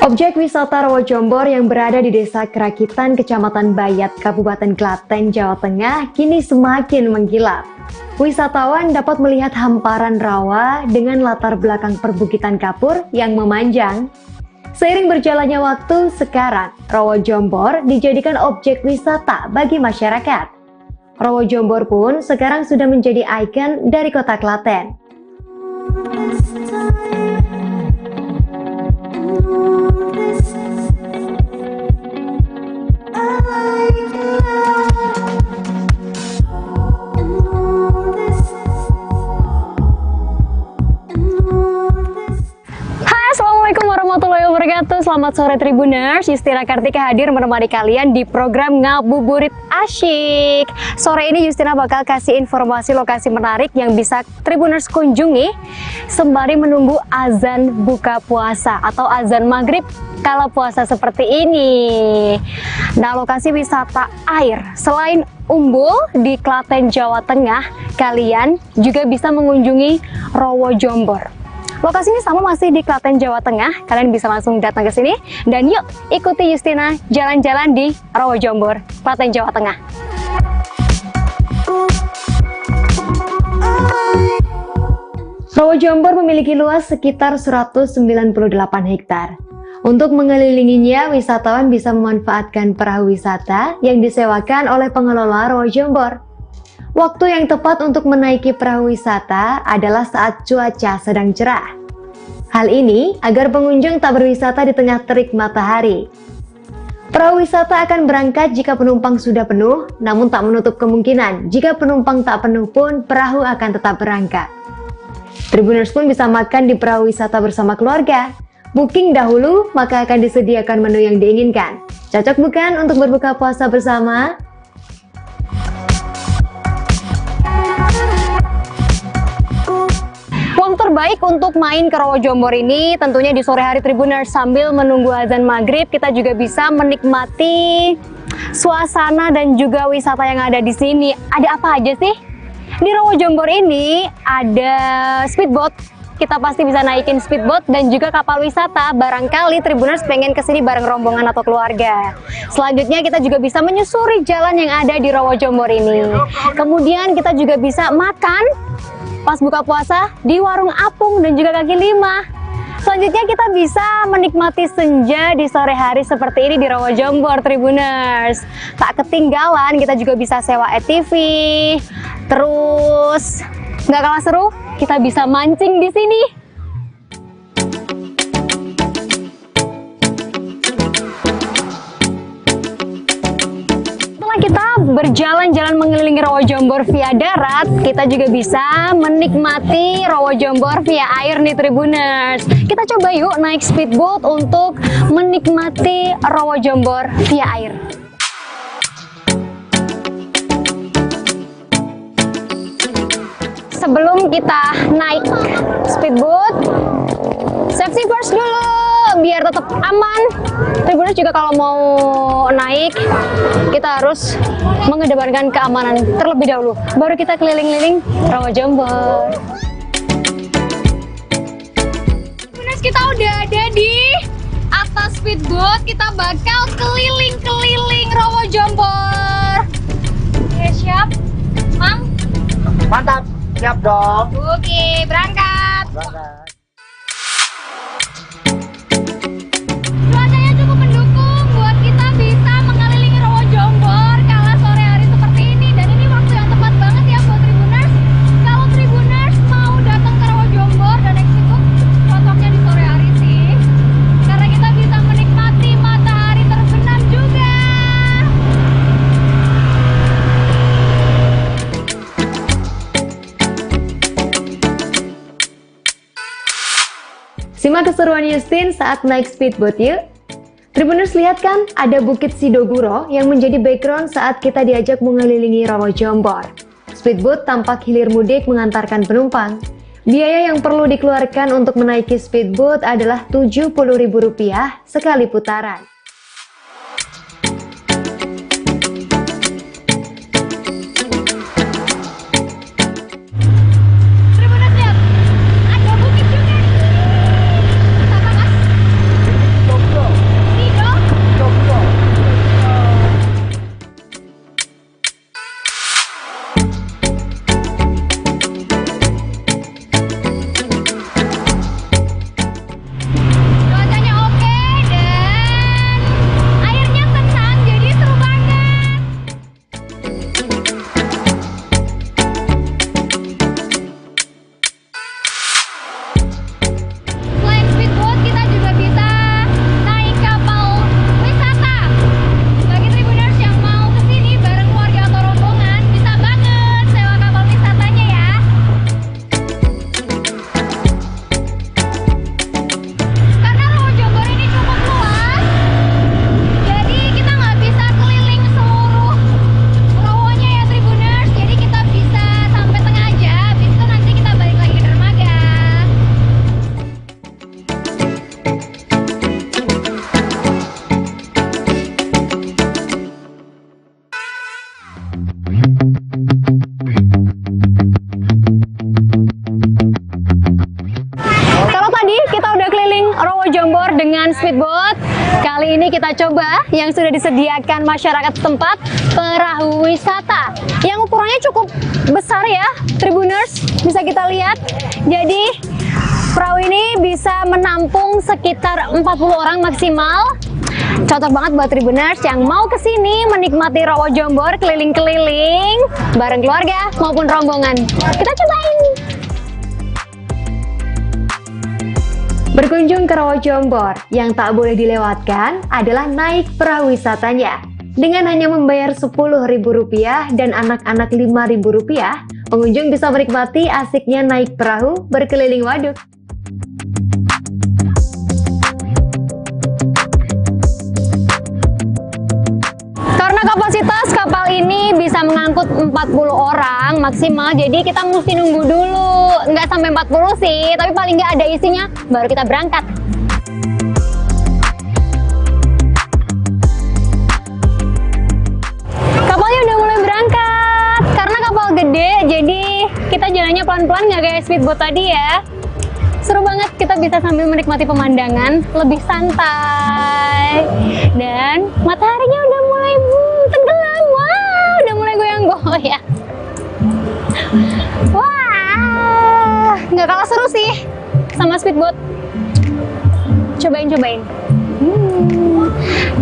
Objek wisata Rawa Jombor yang berada di Desa Kerakitan, Kecamatan Bayat, Kabupaten Klaten, Jawa Tengah, kini semakin mengkilap. Wisatawan dapat melihat hamparan rawa dengan latar belakang perbukitan kapur yang memanjang. Seiring berjalannya waktu, sekarang Rawa Jombor dijadikan objek wisata bagi masyarakat. Rawa Jombor pun sekarang sudah menjadi ikon dari kota Klaten. Assalamualaikum warahmatullahi wabarakatuh. Selamat sore Tribuners. Justina Kartika hadir menemani kalian di program Ngabuburit Asyik. Sore ini Justina bakal kasih informasi lokasi menarik yang bisa Tribuners kunjungi sembari menunggu azan buka puasa atau azan maghrib kala puasa seperti ini. Nah, lokasi wisata air selain Umbul di Klaten, Jawa Tengah, kalian juga bisa mengunjungi Rawa Jombor. Lokasinya sama, masih di Klaten, Jawa Tengah. Kalian bisa langsung datang ke sini dan yuk ikuti Justina jalan-jalan di Rawa Jombor, Klaten, Jawa Tengah. Rawa Jombor memiliki luas sekitar 198 hektar. Untuk mengelilinginya, wisatawan bisa memanfaatkan perahu wisata yang disewakan oleh pengelola Rawa Jombor. Waktu yang tepat untuk menaiki perahu wisata adalah saat cuaca sedang cerah. Hal ini agar pengunjung tak berwisata di tengah terik matahari. Perahu wisata akan berangkat jika penumpang sudah penuh, namun tak menutup kemungkinan jika penumpang tak penuh pun perahu akan tetap berangkat. Tribuners pun bisa makan di perahu wisata bersama keluarga. Booking dahulu, maka akan disediakan menu yang diinginkan. Cocok bukan untuk berbuka puasa bersama? Waktu terbaik untuk main ke Rawa Jombor ini tentunya di sore hari Tribuners. Sambil menunggu azan maghrib, kita juga bisa menikmati suasana dan juga wisata yang ada di sini. Ada apa aja sih? Di Rawa Jombor ini ada speedboat. Kita pasti bisa naikin speedboat dan juga kapal wisata. Barangkali Tribuners pengen kesini bareng rombongan atau keluarga. Selanjutnya kita juga bisa menyusuri jalan yang ada di Rawa Jombor ini. Kemudian kita juga bisa makan pas buka puasa di warung apung dan juga kaki lima. Selanjutnya kita bisa menikmati senja di sore hari seperti ini di Rawa Jombor, Tribuners. Tak ketinggalan, kita juga bisa sewa ATV. Terus nggak kalah seru, kita bisa mancing di sini. Kita berjalan-jalan mengelilingi Rawa Jombor via darat, kita juga bisa menikmati Rawa Jombor via air nih Tribuners. Kita coba yuk naik speedboat untuk menikmati Rawa Jombor via air. Sebelum kita naik speedboat, safety first dulu biar tetap aman. Tribuners juga kalau mau naik, kita harus mengedepankan keamanan terlebih dahulu. Baru kita keliling-keliling Rawa Jombor. Tribuners, kita udah ada di atas speedboat. Kita bakal keliling-keliling Rawa Jombor. Oke, siap? Mang? Mantap, siap dong. Oke, berangkat. Cuacanya cukup mendukung buat kita bisa mengelilingi Rawa Jombor kala sore hari seperti ini. Dan ini waktu yang tepat banget ya buat Tribuners. Kalau Tribuners mau datang ke Rawa Jombor dan naik speedboat, cocoknya di sore hari sih. Karena kita bisa menikmati matahari terbenam juga. Simak keseruan Justin saat naik speedboat yuk. Tribuners, lihat kan ada Bukit Sidoguro yang menjadi background saat kita diajak mengelilingi Rawa Jombor. Speedboat tampak hilir mudik mengantarkan penumpang. Biaya yang perlu dikeluarkan untuk menaiki speedboat adalah Rp70.000 sekali putaran. Kali ini kita coba yang sudah disediakan masyarakat setempat, perahu wisata yang ukurannya cukup besar ya, Tribuners, bisa kita lihat. Jadi perahu ini bisa menampung sekitar 40 orang maksimal. Cocok banget buat Tribuners yang mau kesini menikmati Rawa Jombor keliling-keliling bareng keluarga maupun rombongan. Kita cobain. Berkunjung ke Rawa Jombor, yang tak boleh dilewatkan adalah naik perahu wisatanya. Dengan hanya membayar Rp10.000 dan anak-anak Rp5.000, pengunjung bisa menikmati asiknya naik perahu berkeliling waduk. Karena kapasitas kapal ini bisa mengangkut 40 orang maksimal, jadi kita mesti nunggu dulu. Nggak sampai 40 sih, tapi paling nggak ada isinya, baru kita berangkat. Kapalnya udah mulai berangkat. Karena kapal gede, jadi kita jalannya pelan-pelan, nggak kayak speedboat tadi ya. Seru banget, kita bisa sambil menikmati pemandangan, lebih santai. Dan mataharinya udah mulai tenggelam. Wow, udah mulai goyang-goyang. Wah, nggak kalah seru sih sama speedboat. Cobain.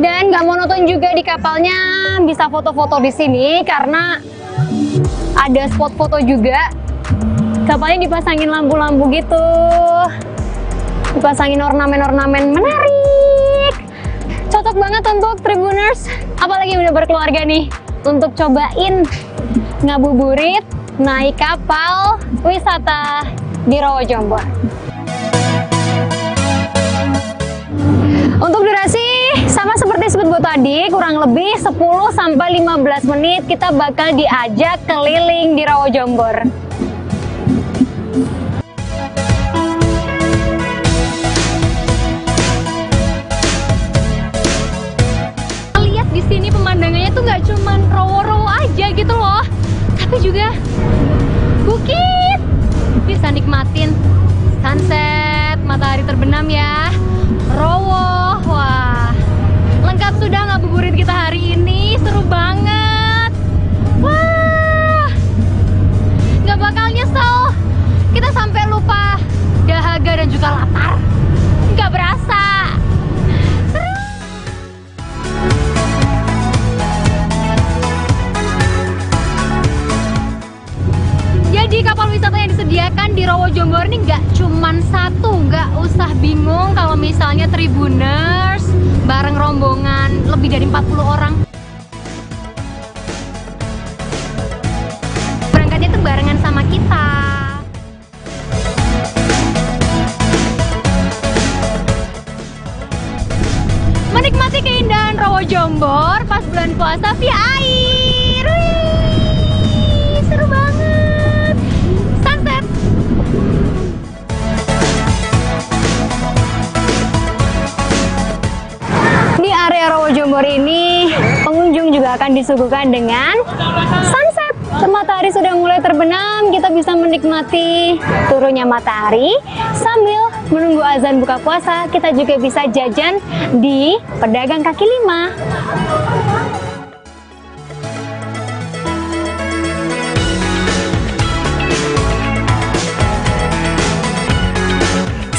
Dan nggak monoton juga di kapalnya, bisa foto-foto di sini karena ada spot foto juga. Kapalnya dipasangin lampu-lampu gitu, dipasangin ornamen-ornamen menarik. Cocok banget untuk Tribuners, apalagi yang udah berkeluarga nih, untuk cobain ngabuburit naik kapal wisata di Rawa Jombor. Untuk durasi sama seperti speedboat tadi, kurang lebih 10-15 menit kita bakal diajak keliling di Rawa Jombor. Lihat di sini pemandangannya tuh nggak cuman rowo-rowo aja gitu loh, tapi juga bukit. Bisa nikmatin sunset, matahari terbenam ya. Rowo, wah, lengkap sudah ngabuburit kita hari ini, seru banget. Wah, nggak bakal nyesel. Kita sampai lupa dahaga dan juga lapar, nggak berasa. Seru. Jadi kapal wisata yang disediakan di Rawa Jombor ini nggak cuman satu, nggak usah bingung kalau misalnya Tribuners bareng rombongan lebih dari 40 orang. Berangkatnya tuh barengan sama kita. Menikmati keindahan Rawa Jombor pas bulan puasa via air. Wih, seru banget. Sunset. Di area Rawa Jombor ini, pengunjung juga akan disuguhkan dengan sunset. Matahari sudah mulai terbenam, kita bisa menikmati turunnya matahari sambil menunggu azan buka puasa. Kita juga bisa jajan di pedagang kaki lima.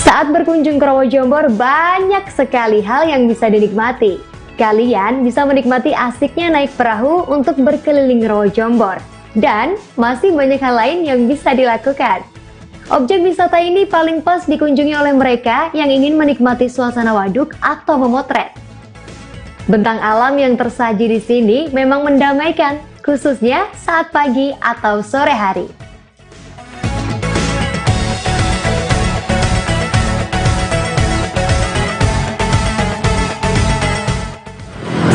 Saat berkunjung ke Rawa Jombor, banyak sekali hal yang bisa dinikmati. Kalian bisa menikmati asiknya naik perahu untuk berkeliling Rawa Jombor. Dan masih banyak hal lain yang bisa dilakukan. Objek wisata ini paling pas dikunjungi oleh mereka yang ingin menikmati suasana waduk atau memotret. Bentang alam yang tersaji di sini memang mendamaikan, khususnya saat pagi atau sore hari.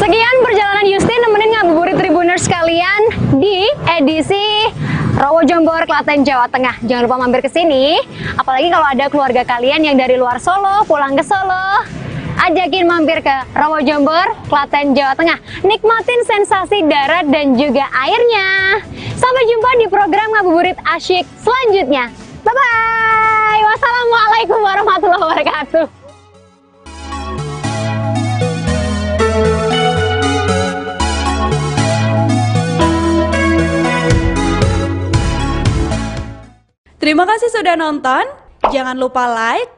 Sekian perjalanan Yustin nemenin ngabuburit Tribuners sekalian di edisi Rawa Jombor, Klaten, Jawa Tengah. Jangan lupa mampir ke sini, apalagi kalau ada keluarga kalian yang dari luar Solo, pulang ke Solo. Ajakin mampir ke Rawa Jombor, Klaten, Jawa Tengah. Nikmatin sensasi darat dan juga airnya. Sampai jumpa di program ngabuburit asyik selanjutnya. Bye-bye. Wassalamualaikum warahmatullahi wabarakatuh. Terima kasih sudah nonton. Jangan lupa like,